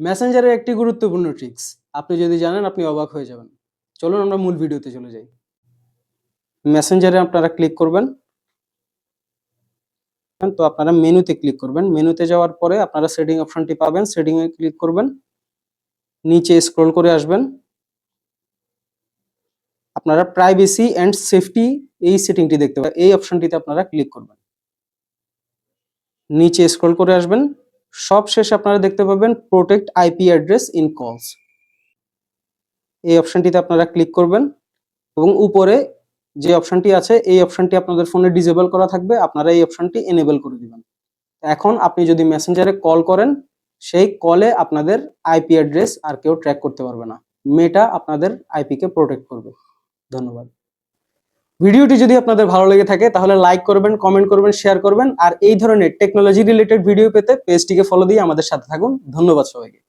মেসেঞ্জারের একটি গুরুত্বপূর্ণ ট্রিক্স আপনি যদি জানেন আপনি অবাক হয়ে যাবেন। চলুন আমরা মূল ভিডিওতে চলে যাই। মেসেঞ্জারে আপনারা ক্লিক করবেন। তো আপনারা মেনুতে ক্লিক করবেন। মেনুতে যাওয়ার পরে আপনারা সেটিং অপশনটি পাবেন। সেটিং এ ক্লিক করবেন। নিচে স্ক্রল করে আসবেন। আপনারা প্রাইভেসি এন্ড সেফটি এই সেটিংটি দেখতে পাবেন। এই অপশনটিতে আপনারা ক্লিক করবেন। নিচে স্ক্রল করে আসবেন। সবশেষে আপনারা দেখতে পাবেন প্রোটেক্ট আইপি অ্যাড্রেস ইন কলস। এই অপশনটিতে আপনারা ক্লিক করবেন এবং উপরে যে অপশনটি আছে এই অপশনটি আপনাদের ফোনে ডিসেবল করা থাকবে, আপনারা এই অপশনটি এনেবল করে দিবেন। এখন আপনি যদি মেসেঞ্জারে কল করেন, সেই কলে আপনাদের আইপি অ্যাড্রেস আর কেউ ট্র্যাক করতে পারবে না। মেটা আপনাদের আইপি কে প্রোটেক্ট করবে। ধন্যবাদ। ভিডিওটি যদি আপনাদের ভালো লেগে থাকে তাহলে লাইক করবেন, কমেন্ট করবেন, শেয়ার করবেন আর এই ধরনের টেকনোলজি রিলেটেড ভিডিও পেতে পেজটিকে ফলো দিয়ে আমাদের সাথে থাকুন। ধন্যবাদ সবাইকে।